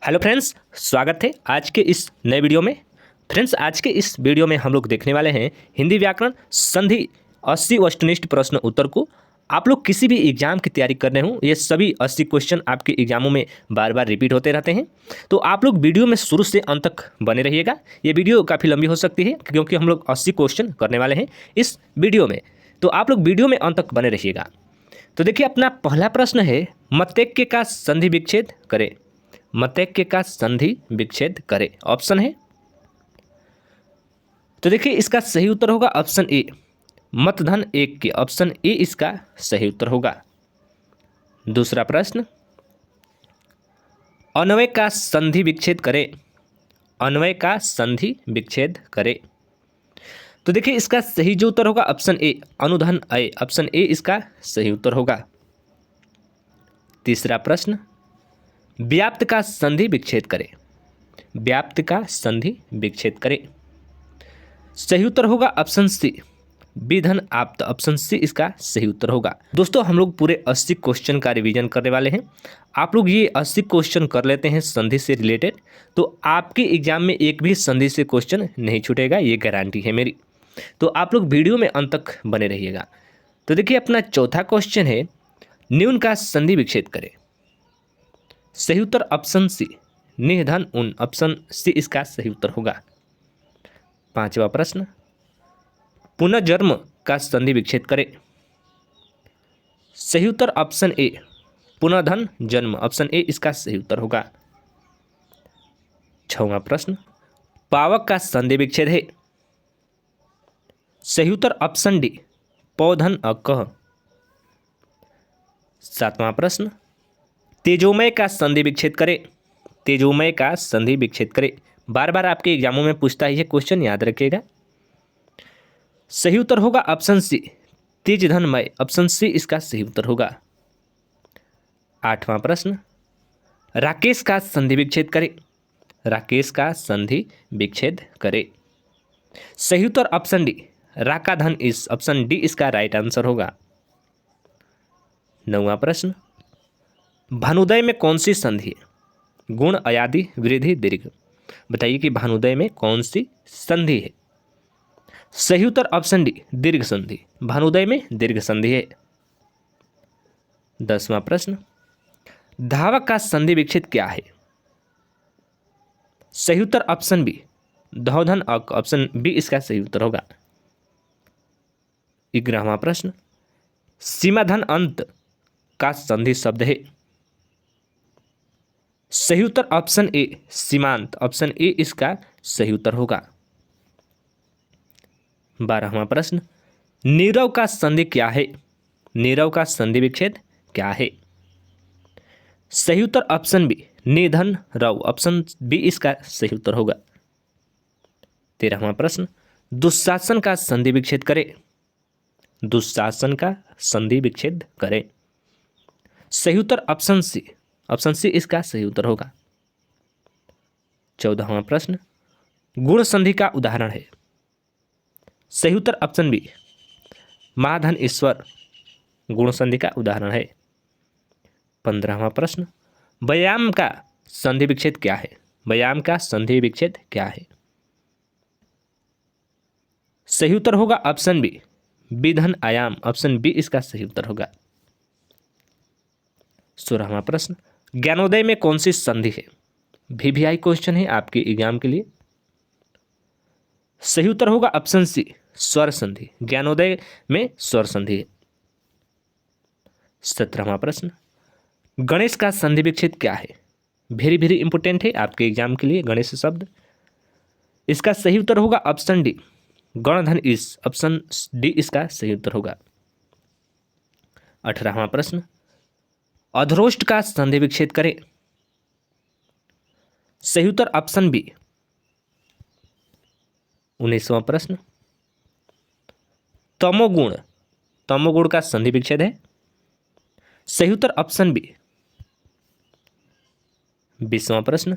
Hello friends, स्वागत है आज के इस नए वीडियो में। फ्रेंड्स, आज के इस वीडियो में हम लोग देखने वाले हैं हिंदी व्याकरण संधि 80 वस्तुनिष्ठ प्रश्न उत्तर को। आप लोग किसी भी एग्जाम की तैयारी कर रहे हो, ये सभी 80 क्वेश्चन आपके एग्जामों में बार बार रिपीट होते रहते हैं, तो आप लोग वीडियो में शुरू से अंत तक बने रहिएगा। ये वीडियो काफ़ी लंबी हो सकती है क्योंकि हम लोग 80 क्वेश्चन करने वाले हैं इस वीडियो में, तो आप लोग वीडियो में अंत तक बने रहिएगा। तो देखिए, अपना पहला प्रश्न है, मतैक्य का संधि विच्छेद करें। मतैक्य का संधि विच्छेद करें, ऑप्शन है। तो देखिए, इसका सही उत्तर होगा ऑप्शन ए, मतधन एक के, ऑप्शन ए इसका सही उत्तर होगा। दूसरा प्रश्न, अन्वय का संधि विच्छेद करें। अन्वय का संधि विच्छेद करें। तो देखिए, इसका सही जो उत्तर होगा ऑप्शन ए, अनुधन अय, ऑप्शन ए इसका सही उत्तर होगा। तीसरा प्रश्न, व्याप्त का संधि विच्छेद करें। व्याप्त का संधि विच्छेद करें। सही उत्तर होगा ऑप्शन सी, विधन आप्त, ऑप्शन सी इसका सही उत्तर होगा। दोस्तों, हम लोग पूरे 80 क्वेश्चन का रिवीजन करने वाले हैं। आप लोग ये 80 क्वेश्चन कर लेते हैं संधि से रिलेटेड, तो आपके एग्जाम में एक भी संधि से क्वेश्चन नहीं छूटेगा, ये गारंटी है मेरी। तो आप लोग वीडियो में अंत तक बने रहिएगा। तो देखिए, अपना चौथा क्वेश्चन है, न्यून का संधि विच्छेद करें। सही उत्तर ऑप्शन सी, निधन उन, ऑप्शन सी इसका सही उत्तर होगा। पांचवा प्रश्न, पुनर्जन्म का संधि विच्छेद करें। सही उत्तर ऑप्शन ए, पुनर्धन जन्म, ऑप्शन ए इसका सही उत्तर होगा। छठवां प्रश्न, पावक का संधि विच्छेद है। सही उत्तर ऑप्शन डी, पौधन अकह। सातवां प्रश्न, तेजोमय का संधि विच्छेद करें। तेजोमय का संधि विच्छेद करें, बार बार आपके एग्जामों में पूछता है ये क्वेश्चन, याद रखिएगा। सही उत्तर होगा ऑप्शन सी, तेजधनमय, ऑप्शन सी इसका सही उत्तर होगा। आठवां प्रश्न, राकेश का संधि विच्छेद करें। राकेश का संधि विच्छेद करें। सही उत्तर ऑप्शन डी, राकाधन इस, ऑप्शन डी इसका राइट आंसर होगा। नौवां प्रश्न, भानुदय में कौन सी संधि है। गुण, अयादि, वृद्धि, दीर्घ। बताइए कि भानुदय में कौन सी संधि है। सही उत्तर ऑप्शन डी, दीर्घ संधि। भानुदय में दीर्घ संधि है। 10वां प्रश्न, धावक का संधि विच्छेद क्या है। सही उत्तर ऑप्शन बी, धौधन अक, ऑप्शन बी इसका सही उत्तर होगा। 11वां प्रश्न, सीमाधन अंत का संधि शब्द है। सही उत्तर ऑप्शन ए, सीमांत, ऑप्शन ए इसका सही उत्तर होगा। 12वां प्रश्न, नीरव का संधि क्या है। नीरव का संधि विच्छेद क्या है। सही उत्तर ऑप्शन बी, निधन रव, ऑप्शन बी इसका सही उत्तर होगा। 13वां प्रश्न, दुशासन का संधि विच्छेद करें। दुशासन का संधि विच्छेद करें। सही उत्तर ऑप्शन सी, ऑप्शन सी इसका सही उत्तर होगा। 14वां प्रश्न, गुण संधि का उदाहरण है। सही उत्तर ऑप्शन बी, महाधन ईश्वर गुण संधि का उदाहरण है। 15वां प्रश्न, व्यायाम का संधि विच्छेद क्या है। व्यायाम का संधि विच्छेद क्या है। सही उत्तर होगा ऑप्शन बी, विधन आयाम, ऑप्शन बी इसका सही उत्तर होगा। 16वां प्रश्न, ज्ञानोदय में कौन सी संधि है। VVI क्वेश्चन है आपके एग्जाम के लिए। सही उत्तर होगा ऑप्शन सी, स्वर संधि। ज्ञानोदय में स्वर संधि है। 17वां प्रश्न, गणेश का संधि विच्छेद क्या है। वेरी वेरी इंपोर्टेंट है आपके एग्जाम के लिए गणेश शब्द। इसका सही उत्तर होगा ऑप्शन डी, गणधन इस, ऑप्शन डी इसका सही उत्तर होगा। 18वां प्रश्न, अधरोष्ट का संधि विच्छेद करें। सही उत्तर ऑप्शन बी। 19वां प्रश्न, तमोगुण, तमोगुण का संधि विच्छेद है। सही उत्तर ऑप्शन बी। 20वां प्रश्न,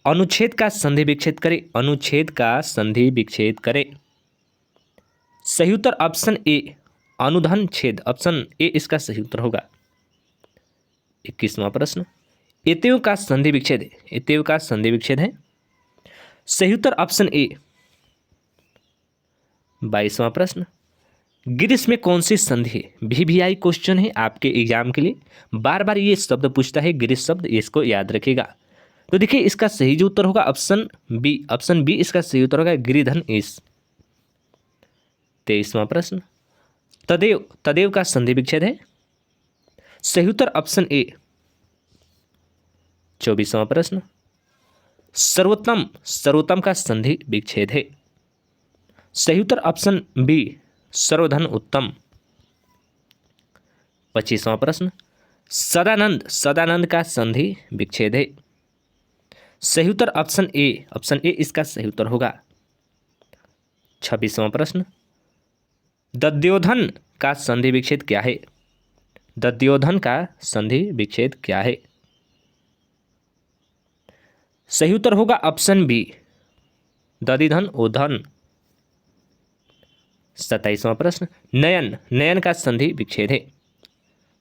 अनुच्छेद का संधि विच्छेद करें। अनुच्छेद का संधि विच्छेद करें। सही उत्तर ऑप्शन ए, अनुधन छेद, ऑप्शन ए इसका सही उत्तर होगा। 21वां प्रश्न, एतयों का संधि विच्छेद है, एतयों का संधि विच्छेद है। सही उत्तर ऑप्शन ए। 22वां प्रश्न, ग्रीस में कौन सी संधि है? VVI क्वेश्चन है आपके एग्जाम के लिए, बार बार ये शब्द पूछता है ग्रीस शब्द, इसको याद रखिएगा। तो देखिए इसका सही जो उत्तर होगा ऑप्शन बी, ऑप्शन बी इसका सही उत्तर होगा गिरिधन ईश। 23वां प्रश्न, तदेव, तदेव का संधि विच्छेद है। सही उत्तर ऑप्शन ए। 24वां प्रश्न, सर्वोत्तम, सर्वोत्तम का संधि विच्छेद है। सही उत्तर ऑप्शन बी, सर्वधन उत्तम। 25वां प्रश्न, सदानंद, सदानंद का संधि विच्छेद है। सही उत्तर ऑप्शन ए, ऑप्शन ए इसका सही उत्तर होगा। 26वां प्रश्न, दध्योधन का संधि विच्छेद क्या है? दध्योधन का संधि विच्छेद क्या है? सही उत्तर होगा ऑप्शन बी, दधिधन ओधन। 27वां प्रश्न, नयन, नयन का संधि विच्छेद है।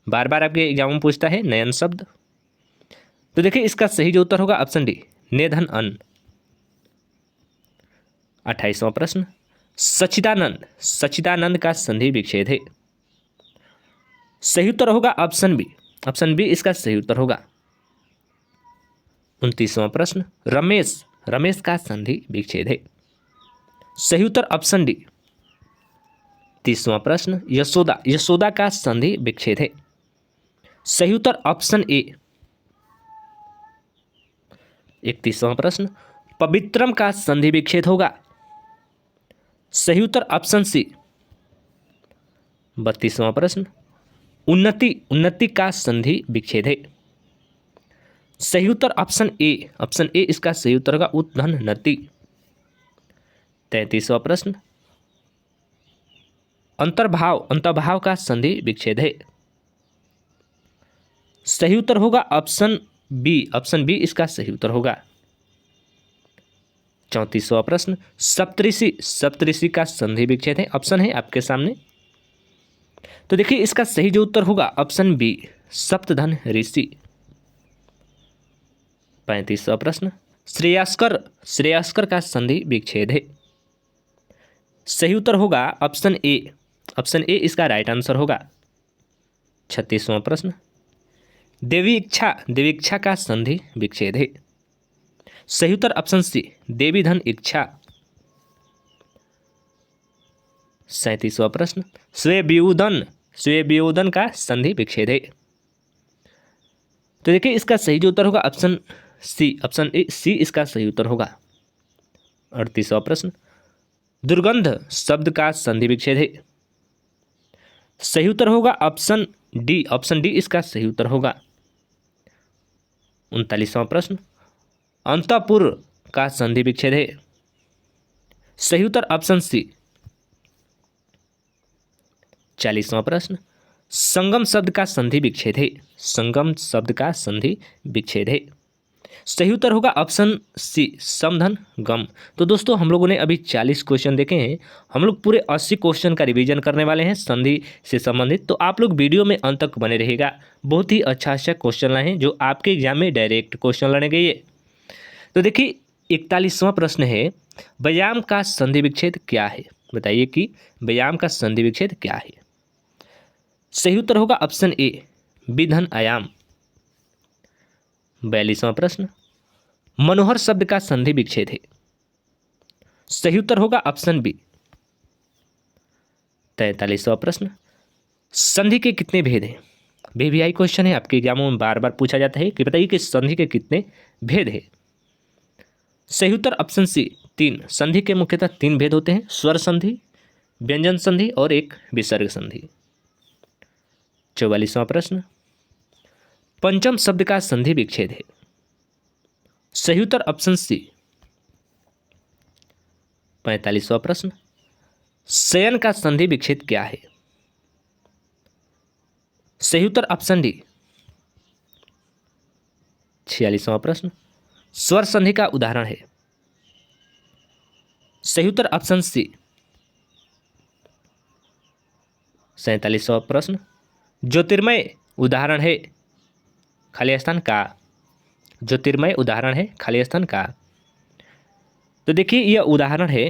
बार बार आपके एग्जाम में पूछता है नयन शब्द। तो देखिए इसका सही जो उत्तर होगा ऑप्शन डी, नेधन अन। 28वां प्रश्न, सच्चिदानंद, सच्चिदानंद का संधि विच्छेद है। सही उत्तर होगा ऑप्शन बी, ऑप्शन बी इसका सही उत्तर होगा। 29वां प्रश्न, रमेश, रमेश का संधि विच्छेद है। सही उत्तर ऑप्शन डी। 30वां प्रश्न, यशोदा, यशोदा का संधि विच्छेद है। सही उत्तर ऑप्शन ए। 31वां प्रश्न, पवित्रम का संधि विच्छेद होगा। सही उत्तर ऑप्शन सी। 32वां प्रश्न, उन्नति, उन्नति का संधि विच्छेद है। सही उत्तर ऑप्शन ए, ऑप्शन ए इसका सही उत्तर होगा उद्धन नति। 33वां प्रश्न, अंतर्भाव, अंतर्भाव का संधि विच्छेद है। सही उत्तर होगा ऑप्शन बी, ऑप्शन बी इसका सही उत्तर होगा। 34वां प्रश्न, सप्तऋषि, सप्तऋषि का संधि विच्छेद है। ऑप्शन है आपके सामने। तो देखिए इसका सही जो उत्तर होगा ऑप्शन बी, सप्तधन ऋषि। 35वां प्रश्न, श्रेयस्कर, श्रेयस्कर का संधि विच्छेद है। सही उत्तर होगा ऑप्शन ए, ऑप्शन ए इसका राइट आंसर होगा। 36वां प्रश्न, देवी इच्छा, देवी इच्छा का संधि विच्छेद है। सही उत्तर ऑप्शन सी, देवी धन इच्छा। 37वां प्रश्न, स्वेवियोदन, स्वेवियोदन का संधि विच्छेद है। तो देखिए इसका सही जो उत्तर होगा ऑप्शन सी, ऑप्शन ए सी इसका सही उत्तर होगा। 38वां प्रश्न, दुर्गंध शब्द का संधि विच्छेद है। सही उत्तर होगा ऑप्शन डी, ऑप्शन डी इसका सही उत्तर होगा। 39वां प्रश्न, अंतःपुर का संधि विच्छेद है। सही उत्तर ऑप्शन सी। 40वां प्रश्न, संगम शब्द का संधि विच्छेद है। संगम शब्द का संधि विच्छेद है। सही उत्तर होगा ऑप्शन सी, समधन गम। तो दोस्तों हम लोगों ने अभी 40 क्वेश्चन देखे हैं, हम लोग पूरे 80 क्वेश्चन का रिवीजन करने वाले हैं संधि से संबंधित। तो आप लोग वीडियो में अंत तक बने रहिएगा, बहुत ही अच्छा अच्छा क्वेश्चन लाए हैं जो आपके एग्जाम में डायरेक्ट क्वेश्चन लाने गए। तो देखिए 41वां प्रश्न है, व्यायाम का संधि विच्छेद क्या है? बताइए कि व्यायाम का संधि विच्छेद क्या है? सही उत्तर होगा ऑप्शन ए, विधन आयाम। 42वां प्रश्न, मनोहर शब्द का संधि विच्छेद है। सही उत्तर होगा ऑप्शन बी। 43वां प्रश्न, संधि के कितने भेद हैं? VVI क्वेश्चन है, आपके एग्जामों में बार बार पूछा जाता है कि बताइए कि संधि के कितने भेद हैं? सही उत्तर ऑप्शन सी, 3। संधि के मुख्यतः 3 भेद होते हैं, स्वर संधि, व्यंजन संधि और एक विसर्ग संधि। 44वां प्रश्न, पंचम शब्द का संधि विच्छेद है। सही उत्तर ऑप्शन सी। 45वां प्रश्न, शयन का संधि विच्छेद क्या है? सही उत्तर ऑप्शन डी। 46वां प्रश्न, स्वर संधि का उदाहरण है। सही उत्तर ऑप्शन सी। 47वां प्रश्न, ज्योतिर्मय उदाहरण है। खाली स्थान का। ज्योतिर्मय उदाहरण है खाली स्थान का? तो देखिए यह उदाहरण है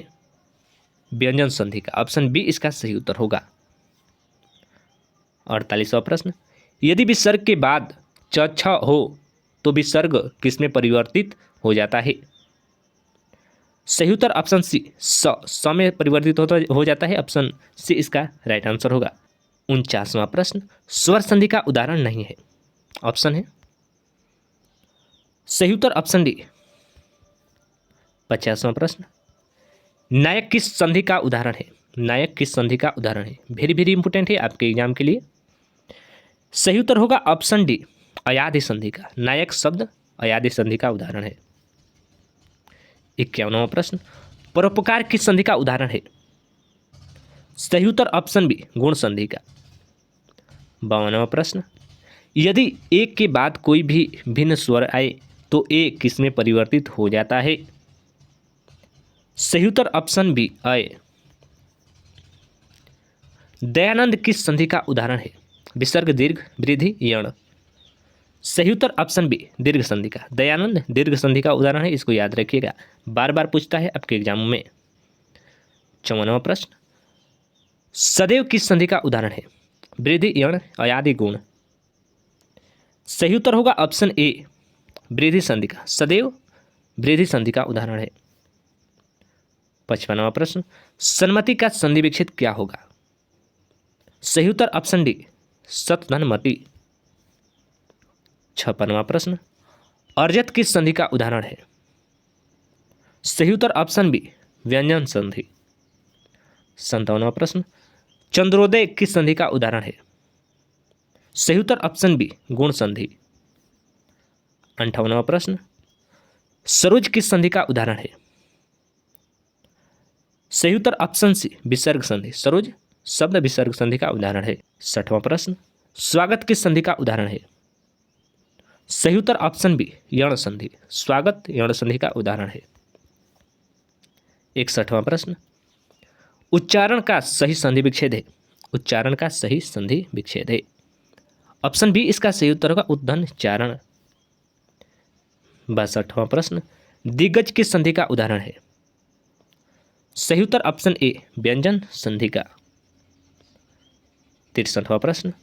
व्यंजन संधि का। ऑप्शन बी इसका सही उत्तर होगा। 48वां प्रश्न, यदि विसर्ग के बाद च छ हो तो विसर्ग किसमें परिवर्तित हो जाता है? सही उत्तर ऑप्शन सी स में परिवर्तित हो जाता है। ऑप्शन सी इसका राइट आंसर होगा। 49वां प्रश्न, स्वर संधि का उदाहरण नहीं है। ऑप्शन है सही उत्तर ऑप्शन डी। 50वां प्रश्न, नायक किस संधि का उदाहरण है? नायक किस संधि का उदाहरण है? वेरी वेरी इंपोर्टेंट है आपके एग्जाम के लिए। सही उत्तर होगा ऑप्शन डी अयादि संधि का। नायक शब्द अयादि संधि का उदाहरण है। 51वां प्रश्न, परोपकार किस संधि का उदाहरण है? सही उत्तर ऑप्शन बी गुण संधि का। 52वां प्रश्न, यदि एक के बाद कोई भी भिन्न स्वर आए तो ए किसमें परिवर्तित हो जाता है? सही उत्तर ऑप्शन बी अय। दयानंद किस संधि का उदाहरण है? विसर्ग दीर्घ वृद्धि यण। सही उत्तर ऑप्शन बी दीर्घ संधि का। दयानंद दीर्घ संधि का उदाहरण है, इसको याद रखिएगा, बार बार पूछता है आपके एग्जाम में। 54वां प्रश्न, सदैव किस संधि का उदाहरण है? वृद्धि यण अयादि गुण। सही उत्तर होगा ऑप्शन ए वृद्धि संधि का। सदैव वृद्धि संधि का उदाहरण है। 55वां प्रश्न, सन्मति का संधि विच्छेद क्या होगा? सही उत्तर ऑप्शन डी सतधनमति। 56वां प्रश्न, अर्जत किस संधि का उदाहरण है? सही उत्तर ऑप्शन बी व्यंजन संधि। 57वां प्रश्न, चंद्रोदय किस संधि का उदाहरण है? सही उत्तर ऑप्शन बी गुण संधि। 58वां प्रश्न, सरोज किस संधि का उदाहरण है? सही उत्तर ऑप्शन सी विसर्ग संधि। सरोज शब्द विसर्ग संधि का उदाहरण है। 60वां प्रश्न, स्वागत किस संधि का उदाहरण है? सही उत्तर ऑप्शन बी यण संधि। स्वागत यण संधि का उदाहरण है। 61वां प्रश्न, उच्चारण का सही संधि विच्छेद है। उच्चारण का सही संधि विच्छेद है। ऑप्शन बी इसका सही उत्तर होगा उद्धन चारण। 62वां प्रश्न, दिग्गज किस संधि का उदाहरण है? सही उत्तर ऑप्शन ए व्यंजन संधि का। 63वां प्रश्न,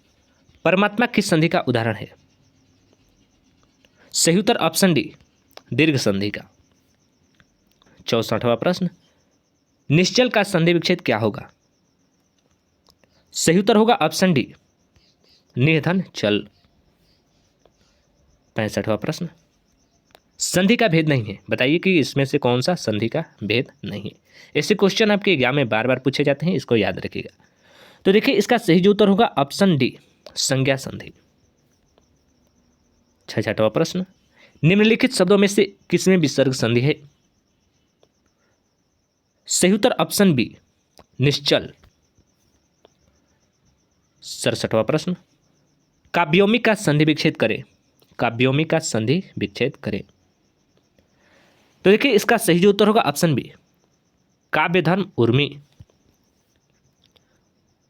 परमात्मा किस संधि का उदाहरण है? सही उत्तर ऑप्शन डी दीर्घ संधि का। 64वां प्रश्न, निश्चल का संधि विच्छेद क्या होगा? सही उत्तर होगा ऑप्शन डी निर्धन चल। 65वां प्रश्न, संधि का भेद नहीं है, बताइए कि इसमें से कौन सा संधि का भेद नहीं है। ऐसे क्वेश्चन आपके एग्जाम में बार बार पूछे जाते हैं, इसको याद रखिएगा। तो देखिए इसका सही जो उत्तर होगा ऑप्शन डी संज्ञा संधि। 66वां प्रश्न, निम्नलिखित शब्दों में से किसमें विसर्ग संधि है? सही उत्तर ऑप्शन बी निश्चल। 67वां प्रश्न, काव्योमी का संधि विच्छेद करें। काव्योमी का संधि विच्छेद करें। तो देखिए इसका सही जो उत्तर होगा ऑप्शन बी काव्य धर्म उर्मी।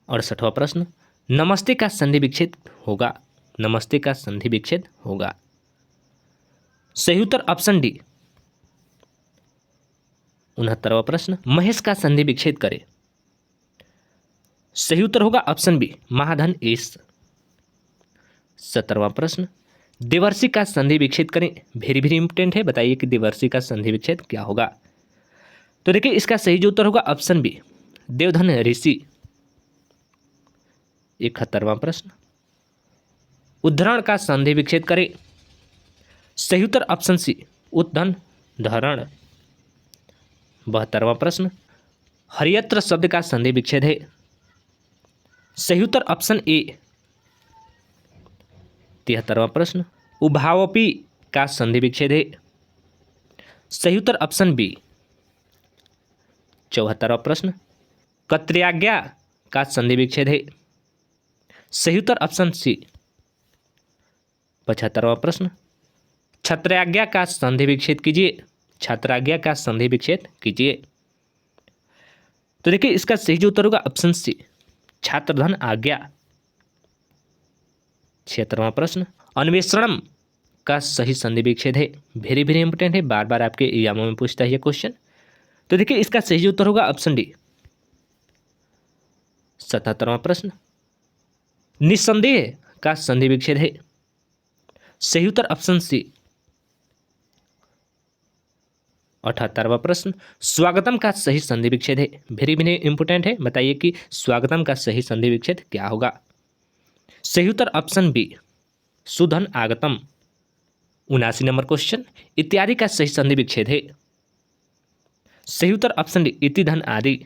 68वां प्रश्न, नमस्ते का संधि विच्छेद होगा। नमस्ते का संधि विच्छेद होगा। सही उत्तर ऑप्शन डी। 69वां प्रश्न, महेश का संधि विच्छेद करें। सही उत्तर होगा ऑप्शन बी महाधन एस। 70वां प्रश्न, देवर्षि का संधि विच्छेद करें। वेरी वेरी इंपोर्टेंट है, बताइए कि देवर्षि का संधि विच्छेद क्या होगा। तो देखिए इसका सही जो उत्तर होगा ऑप्शन बी देवधन ऋषि। 71वां प्रश्न, उद्धरण का संधि विच्छेद करें। सही उत्तर ऑप्शन सी उद्धन धरण। 72वां प्रश्न, हरियत्र शब्द का संधि विच्छेद है। सही उत्तर ऑप्शन ए। 73वां प्रश्न, उभावपी का संधि विच्छेद है। सही उत्तर ऑप्शन बी। 74वां प्रश्न, कत्र्याज्ञा का संधि विच्छेद है। सही उत्तर ऑप्शन सी। 75वां प्रश्न, छत्राज्ञा का संधि विच्छेद कीजिए। छत्राज्ञा का संधि विच्छेद कीजिए। तो देखिए इसका सही जो उत्तर होगा ऑप्शन सी छात्रधन आज्ञा। 76वां प्रश्न, अन्वेषणम का सही संधि विच्छेद है? वेरी वेरी इंपॉर्टेंट है, बार बार आपके एग्जामों में पूछता है ये क्वेश्चन। तो देखिए इसका सही उत्तर होगा ऑप्शन डी, 77वां प्रश्न। निस्संदेह का संधि विच्छेद है? सही उत्तर ऑप्शन सी, 78वां प्रश्न। स्वागतम का सही संधि विच्छेद है? वेरी वेरी इंपॉर्टेंट है, बताइए कि स्वागतम का सही संधि विच्छेद क्या होगा? सही उत्तर ऑप्शन बी, सुधन आगतम। 79 नंबर क्वेश्चन। इत्यादि का सही संधि विच्छेद है? सही उत्तर ऑप्शन डी, इति धन आदि।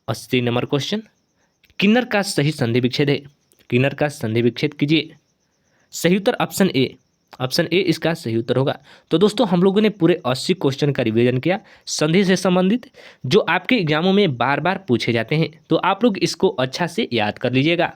80 नंबर क्वेश्चन। किन्नर का सही संधि विच्छेद है? किन्नर का संधि विच्छेद कीजिए। सही उत्तर ऑप्शन ए, ऑप्शन ए इसका सही उत्तर होगा। तो दोस्तों हम लोगों ने पूरे 80 क्वेश्चन का रिवीजन किया संधि से संबंधित, जो आपके एग्जामों में बार बार पूछे जाते हैं। तो आप लोग इसको अच्छा से याद कर लीजिएगा।